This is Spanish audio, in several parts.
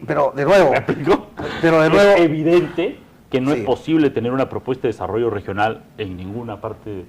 Pero de nuevo, ¿Me explico? pero de nuevo, es evidente que no sí. es posible tener una propuesta de desarrollo regional en ninguna parte del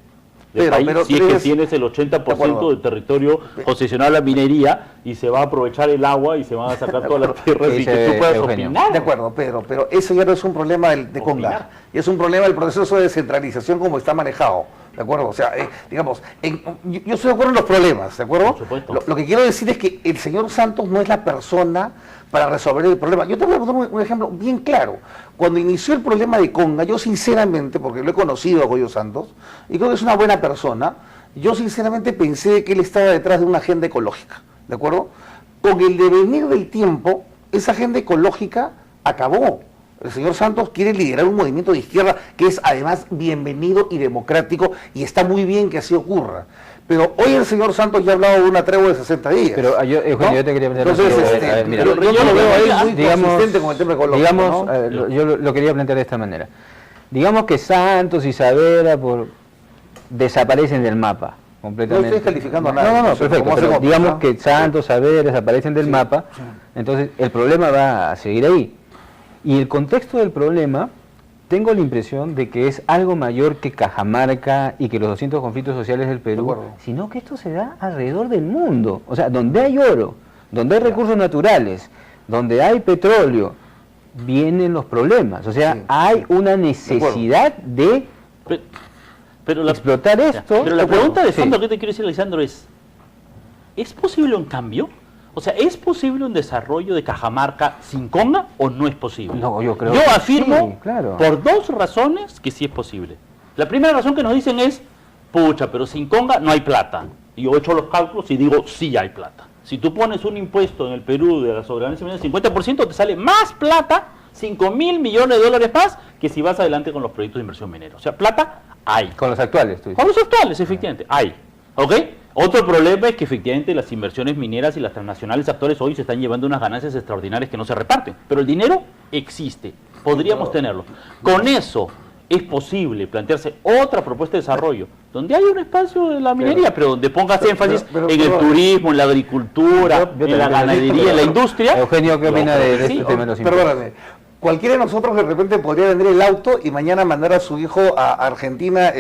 Pero país si es que crees- tienes el de 80% acuerdo. del territorio concesionado a la minería y se va a aprovechar el agua y se van a sacar todas las tierras ¿Qué y que dice tú puedas Eugenio? opinar. de acuerdo, Pedro, pero eso ya no es un problema de Conga, Opinar. es un problema del proceso de descentralización como está manejado, ¿de acuerdo? O sea, digamos, yo estoy de acuerdo en los problemas, ¿de acuerdo? Por supuesto. Lo que quiero decir es que el señor Santos no es la persona para resolver el problema. Yo te voy a poner un ejemplo bien claro. Cuando inició el problema de Conga, yo sinceramente, porque lo he conocido a Goyo Santos, y creo que es una buena persona, yo sinceramente pensé que él estaba detrás de una agenda ecológica, ¿de acuerdo? Con el devenir del tiempo, esa agenda ecológica acabó. El señor Santos quiere liderar un movimiento de izquierda que es además bienvenido y democrático y está muy bien que así ocurra. Pero hoy el señor Santos ya ha hablado de una tregua de 60 días. Pero Eugenio, ¿no? yo te quería plantear Entonces, una cosa. A ver, mira, yo lo veo a él muy consistente con el tema ecológico. digamos, ¿no? yo lo quería plantear de esta manera. Digamos que Santos y Saavedra desaparecen del mapa completamente. No estoy descalificando a nadie. No, ¿Cómo perfecto. Pero hacemos? digamos ¿No? que Santos, Saavedra desaparecen del mapa, entonces el problema va a seguir ahí. Y el contexto del problema, tengo la impresión de que es algo mayor que Cajamarca y que los 200 conflictos sociales del De Perú, acuerdo. sino que esto se da alrededor del mundo. O sea, donde hay oro, donde hay recursos naturales, donde hay petróleo, vienen los problemas. O sea, Sí. hay una necesidad de Pero explotar esto. Pero la pregunta de Sí. fondo que te quiero decir, Alessandro, ¿es posible un cambio? O sea, ¿es posible un desarrollo de Cajamarca sin Conga o no es posible? No, yo creo Yo que afirmo sí, claro. por dos razones que sí es posible. La primera razón que nos dicen es, pucha, pero sin Conga no hay plata. Y yo echo los cálculos y digo, sí hay plata. Si tú pones un impuesto en el Perú de la soberanía del 50%, te sale más plata, 5.000 millones de dólares más, que si vas adelante con los proyectos de inversión minera. O sea, plata hay. Con los actuales, tú dices. Con los actuales, efectivamente, hay. ¿Ok? Otro problema es que efectivamente las inversiones mineras y las transnacionales actuales hoy se están llevando unas ganancias extraordinarias que no se reparten. Pero el dinero existe, podríamos tenerlo. Con eso es posible plantearse otra propuesta de desarrollo, donde hay un espacio de la minería, pero donde pongas énfasis en el turismo, en la agricultura, Yo en la también ganadería, en la industria. Eugenio, ¿qué Yo opina creo de que este sí. tema de los impuestos? Perdóname. Cualquiera de nosotros de repente podría vender el auto y mañana mandar a su hijo a Argentina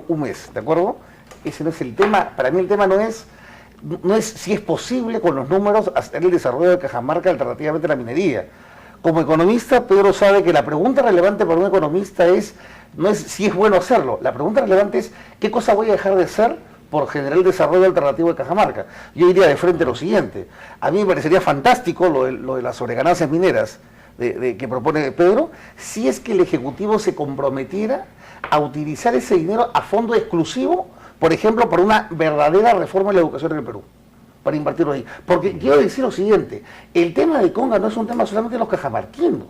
un mes, ¿de acuerdo? Ese no es el tema. Para mí el tema no es si es posible con los números hacer el desarrollo de Cajamarca alternativamente a la minería. Como economista, Pedro sabe que la pregunta relevante para un economista no es si es bueno hacerlo. La pregunta relevante es qué cosa voy a dejar de hacer por generar el desarrollo alternativo de Cajamarca. Yo diría de frente lo siguiente. A mí me parecería fantástico lo de las sobreganancias mineras que propone Pedro, si es que el Ejecutivo se comprometiera a utilizar ese dinero a fondo exclusivo, por ejemplo, para una verdadera reforma de la educación en el Perú, para invertirlo ahí. Porque quiero decir lo siguiente, el tema de Conga no es un tema solamente de los cajamarquinos.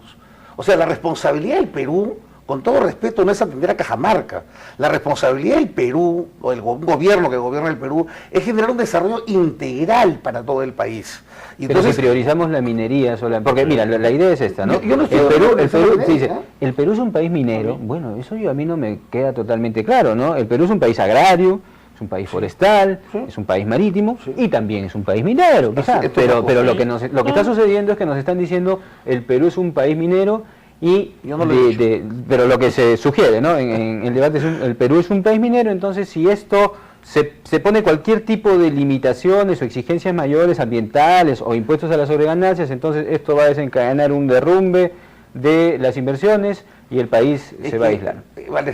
O sea, la responsabilidad del Perú, con todo respeto, no es atender a Cajamarca. La responsabilidad del Perú, o del gobierno que gobierna el Perú, es generar un desarrollo integral para todo el país. Y Pero entonces, si priorizamos la minería solamente, porque mira, la idea es esta, ¿no? Yo no estoy el Perú, hablando de minería, sí, dice, ¿eh? el Perú es un país minero, bueno, eso a mí no me queda totalmente claro, ¿no? El Perú es un país agrario, es un país forestal, es un país marítimo y también es un país minero, quizás. Pero lo que está sucediendo es que nos están diciendo el Perú es un país minero y Yo no lo he dicho. pero lo que se sugiere, ¿no? En el debate es el Perú es un país minero, entonces si esto se pone cualquier tipo de limitaciones o exigencias mayores ambientales o impuestos a las sobreganancias, entonces esto va a desencadenar un derrumbe de las inversiones y el país se va a aislar.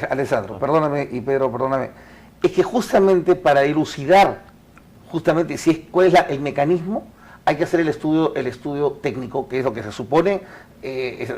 Alessandro, perdóname, y Pedro, perdóname, es que justamente para elucidar justamente cuál es el mecanismo, hay que hacer el estudio técnico, que es lo que se supone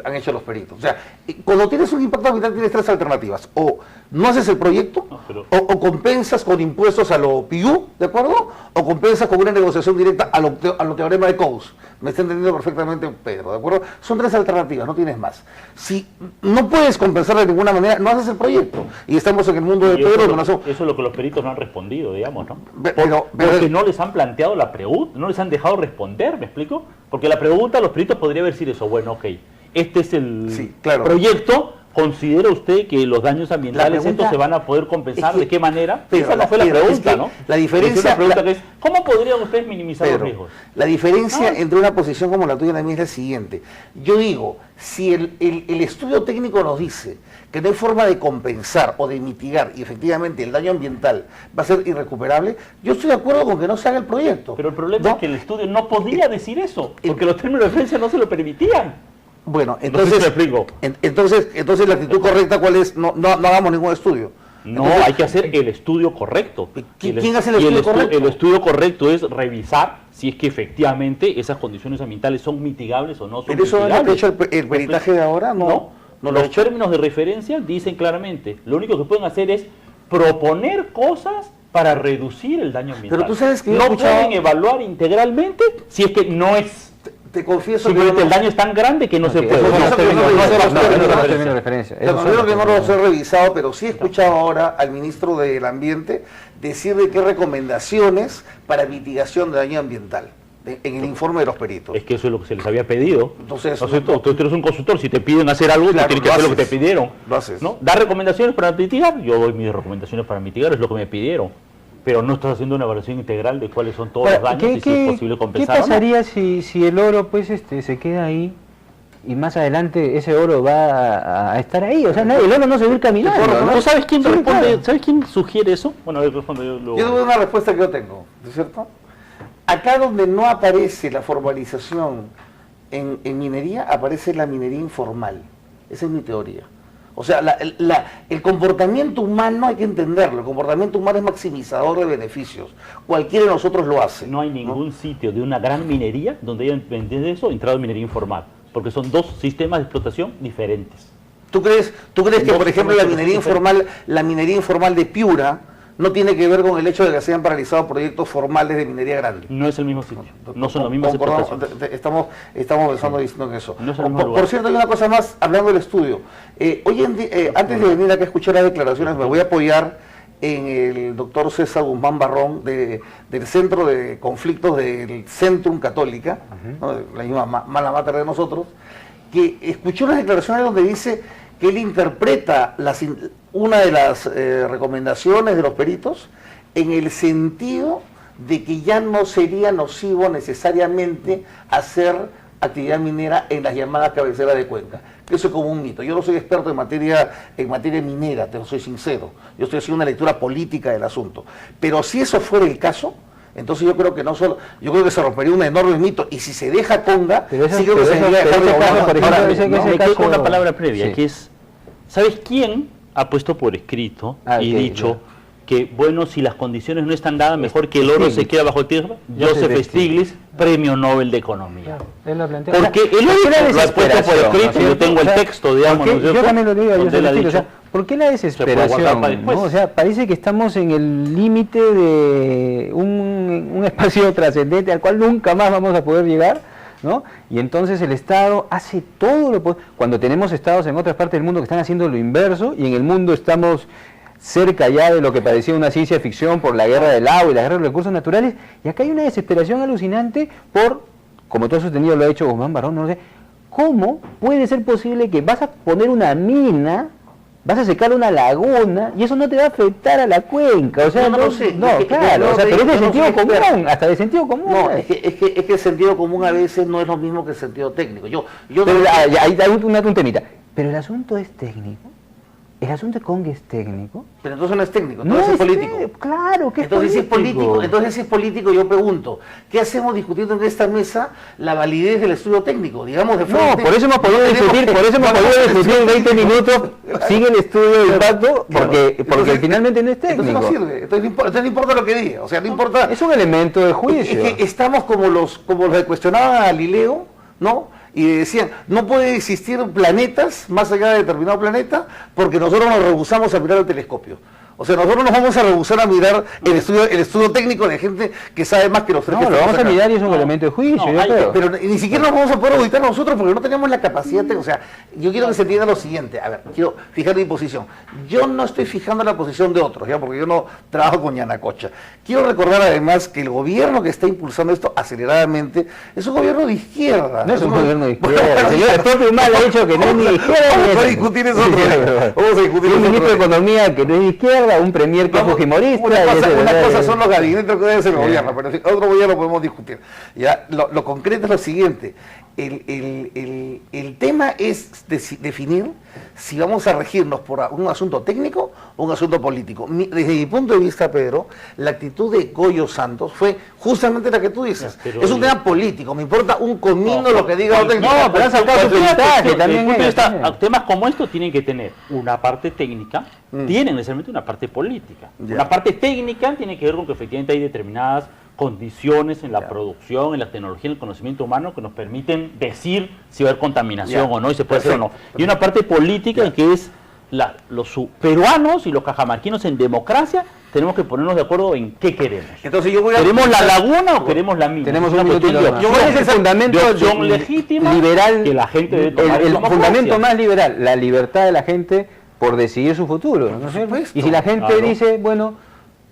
han hecho los peritos. O sea, cuando tienes un impacto ambiental tienes tres alternativas. O no haces el proyecto, o compensas con impuestos a lo PIU, ¿de acuerdo? O compensas con una negociación directa a lo teorema de Coase. Me está entendiendo perfectamente Pedro, ¿de acuerdo? Son tres alternativas, no tienes más. Si no puedes compensar de ninguna manera, no haces el proyecto. Y estamos en el mundo de Pedro. Eso es lo que los peritos no han respondido, digamos, ¿no? Pero Porque no les han planteado la pregunta, no les han dejado responder, ¿me explico? Porque la pregunta a los peritos podría haber sido eso, bueno, ok, este es el Sí, claro. proyecto, ¿considera usted que los daños ambientales estos se van a poder compensar? ¿De qué manera? Esa no fue la pregunta, ¿no? La diferencia... Es una pregunta que es, ¿cómo podrían ustedes minimizar los riesgos? La diferencia entre una posición como la tuya y la mía es la siguiente. Yo digo, si el estudio técnico nos dice que no hay forma de compensar o de mitigar y efectivamente el daño ambiental va a ser irrecuperable, yo estoy de acuerdo con que no se haga el proyecto. Pero el problema es que el estudio no podía decir eso, porque los términos de referencia no se lo permitían. Bueno, entonces, no sé si me explico. entonces la actitud correcta, ¿cuál es? No hagamos ningún estudio. No, Entonces, hay que hacer el estudio correcto. ¿Quién hace el estudio correcto? El estudio correcto es revisar si es que efectivamente esas condiciones ambientales son mitigables o no son ¿pero eso mitigables. no ha hecho el peritaje de ahora? No los términos de referencia dicen claramente, lo único que pueden hacer es proponer cosas para reducir el daño ambiental. Pero tú sabes que yo no he escuchado... pueden evaluar integralmente si es que no es... Te confieso simplemente que el daño es tan grande que no se puede. no lo Eso he revisado, pero sí he escuchado ahora al ministro del Ambiente decir de qué recomendaciones para mitigación de daño ambiental en el informe de los peritos. Es que eso es lo que se les había pedido. Entonces, tú eres un consultor, si te piden hacer algo, claro, tú tienes que hacer lo que te pidieron. Lo haces. ¿No? ¿Dar recomendaciones para mitigar? Yo doy mis recomendaciones para mitigar, es lo que me pidieron. Pero no estás haciendo una evaluación integral de cuáles son todos los daños y si es posible compensar. ¿Qué pasaría si el oro pues se queda ahí y más adelante ese oro va a estar ahí? O sea, el oro no se va a ir caminando, ¿no? ¿Tú sabes quién Sí, responde? claro. ¿Sabes quién sugiere eso? Bueno, a ver, responde yo luego. Yo te voy a dar una respuesta que yo tengo, ¿no es cierto? Acá donde no aparece la formalización en minería, aparece la minería informal. Esa es mi teoría. O sea, el comportamiento humano hay que entenderlo. El comportamiento humano es maximizador de beneficios. Cualquiera de nosotros lo hace. No hay ningún sitio de una gran minería donde hayan vendido eso entrado en minería informal, porque son dos sistemas de explotación diferentes. ¿Tú crees que, por ejemplo, la minería informal de Piura no tiene que ver con el hecho de que se hayan paralizado proyectos formales de minería grande? No es el mismo sitio, no son las mismas explotaciones. Estamos pensando diciendo en eso. No es el mismo lugar. Por cierto, hay una cosa más, hablando del estudio. Hoy en día, antes de venir acá a escuchar las declaraciones, me voy a apoyar en el doctor César Guzmán Barrón del Centro de Conflictos del Centrum Católica, ¿no? La misma mala mater de nosotros, que escuchó unas declaraciones donde dice que él interpreta una de las recomendaciones de los peritos en el sentido de que ya no sería nocivo necesariamente hacer actividad minera en las llamadas cabeceras de cuenca. Eso es como un mito. Yo no soy experto en materia minera, te lo soy sincero. Yo estoy haciendo una lectura política del asunto. Pero si eso fuera el caso, entonces yo creo que se rompería un enorme mito. Y si se deja conga, sí creo que se debería dejar de por ejemplo, Ahora, dicen que ese me quedo con caso- una palabra previa, sí. que es, ¿sabes quién ha puesto por escrito y ok, dicho ya. que, bueno, si las condiciones no están dadas, mejor que el oro se quede bajo tierra? Joseph Stiglitz, Premio Nobel de Economía. Él lo plantea. Porque él lo ha puesto por escrito, yo tengo el texto, digamos, ¿no es yo cierto? también lo digo, Donde él ha dicho, ¿por qué la puede guardar desesperación? para después. ¿No? O sea, parece que estamos en el límite de un espacio trascendente al cual nunca más vamos a poder llegar, ¿no? Y entonces el Estado hace todo lo posible. Cuando tenemos estados en otras partes del mundo que están haciendo lo inverso y en el mundo estamos cerca ya de lo que parecía una ciencia ficción por la guerra del agua y la guerra de los recursos naturales, y acá hay una desesperación alucinante por, como tú has sostenido, lo ha hecho Guzmán Barrón, no sé, ¿cómo puede ser posible que vas a poner una mina, vas a secar una laguna y eso no te va a afectar a la cuenca? O sea, No lo sé. no, Es que- claro, no, o sea, te pero es digo, de yo no sentido soy común, experto. hasta de sentido común. No, es que el sentido común a veces no es lo mismo que el sentido técnico. Pero ahí hay un temita. Pero el asunto es técnico. El asunto de Conga es técnico. Pero entonces no es técnico, entonces es político. Claro que Entonces si es político. político, entonces si es político, yo pregunto, ¿qué hacemos discutiendo en esta mesa la validez del estudio técnico? Digamos de No, frente. por eso hemos podido discutir en 20 minutos, sigue el estudio de impacto, porque Entonces, finalmente no es Entonces técnico. no sirve, entonces no importa lo que diga, o sea, no importa. Es un elemento de juicio. Es que estamos como los que cuestionaban a Galileo, ¿no? Y decían, no pueden existir planetas más allá de determinado planeta porque nosotros nos rehusamos a mirar el telescopio. O sea, nosotros nos vamos a rehusar a mirar el estudio técnico de gente que sabe más que los tres. No, lo vamos a mirar y es un elemento de juicio, yo creo. Pero ni siquiera nos vamos a poder auditar nosotros porque no tenemos la capacidad. O sea, yo quiero que se entienda lo siguiente. A ver, quiero fijar mi posición. Yo no estoy fijando la posición de otros, ¿ya? Porque yo no trabajo con Yanacocha. Quiero recordar además que el gobierno que está impulsando esto aceleradamente es un gobierno de izquierda. No es un gobierno de izquierda. El señor propio Humala ha dicho que no es ni de izquierda ni de Vamos a discutir eso otro día. Vamos a discutir un ministro de Economía que no es de izquierda, un premier que es fujimorista. Una cosa son los gabinetes que debe ser el gobierno, pero otro día lo podemos discutir. Ya, lo concreto es lo siguiente. El tema es definir si vamos a regirnos por un asunto técnico o un asunto político. Desde mi punto de vista, Pedro, la actitud de Goyo Santos fue justamente la que tú dices. Es un tema político, me importa un comino lo que diga otro. No, pero han sacado su mensaje también. Temas como estos tienen que tener una parte técnica, tienen necesariamente una parte política. La parte técnica tiene que ver con que efectivamente hay determinadas condiciones en la producción, en la tecnología, en el conocimiento humano que nos permiten decir si va a haber contaminación o no, y se puede hacer o no. Y una parte política que es los peruanos y los cajamarquinos en democracia tenemos que ponernos de acuerdo en qué queremos. Entonces ¿Queremos la laguna o queremos la mina? Tenemos un minutito. ¿Cuál es el fundamento de opción legítima liberal, que la gente debe tomar? El fundamento más liberal, la libertad de la gente por decidir su futuro, ¿no es cierto? Y si la gente dice, bueno,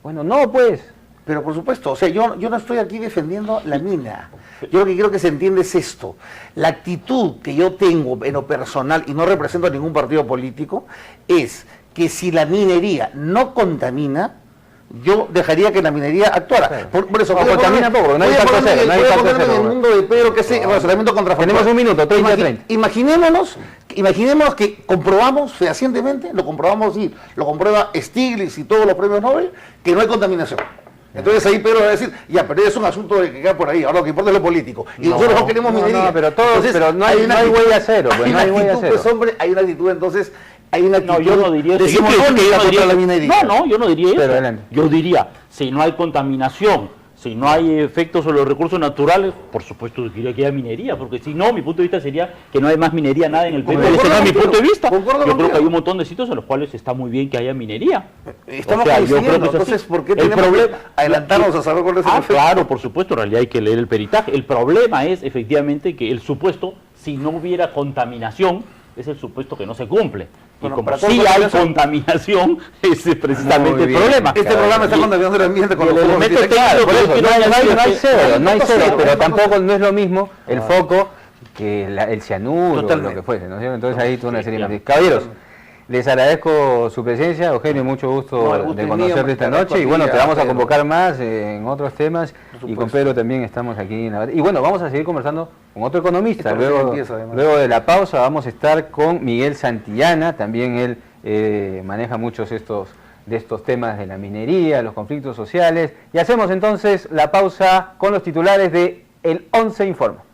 no, pues... Pero por supuesto, o sea, yo no estoy aquí defendiendo la mina. Yo lo que quiero que se entienda es esto. La actitud que yo tengo en lo personal, y no represento a ningún partido político, es que si la minería no contamina, yo dejaría que la minería actuara. Claro. Por eso, contamina poco, no hay falta cero. No hay en el mundo de Pedro, que es el razonamiento contrafactual. Tenemos un minuto, 30. Imaginémonos que comprobamos fehacientemente, lo comprueba Stiglitz y todos los premios Nobel, que no hay contaminación. Entonces ahí Pedro va a decir, pero es un asunto de que queda por ahí, ahora lo que importa es lo político. Y nosotros no queremos minería. No, pero no hay huella cero. Hay una actitud, pues hombre, hay una actitud entonces... No, yo no diría eso. Yo no diría eso. Yo diría, si no hay contaminación, si no hay efectos sobre los recursos naturales, por supuesto diría que haya minería, porque si no, mi punto de vista sería que no hay más minería, nada en el Perú. Ese no es mi punto de vista. Yo creo que hay un montón de sitios en los cuales está muy bien que haya minería. Estamos coincidiendo, entonces, ¿por qué tenemos que adelantarnos a saber cuál es el efecto? Claro, por supuesto, en realidad hay que leer el peritaje. El problema es, efectivamente, que el supuesto, si no hubiera contaminación, es el supuesto que no se cumple. Y como sí hay contaminación, ese es precisamente el problema. Este programa está contaminando el ambiente con los elementos técnicos. No hay cero, pero tampoco no es lo mismo el foco que el cianuro o lo que fuese, ¿no es cierto? Entonces ahí tú una serie de... Caballeros, les agradezco su presencia, Eugenio, mucho gusto de conocerte esta noche, y bueno, te vamos a convocar más en otros temas, y con Pedro también estamos aquí. Y bueno, vamos a seguir conversando con otro economista. Luego de la pausa vamos a estar con Miguel Santillana, también él maneja muchos de estos temas de la minería, los conflictos sociales, y hacemos entonces la pausa con los titulares de El 11 Informa.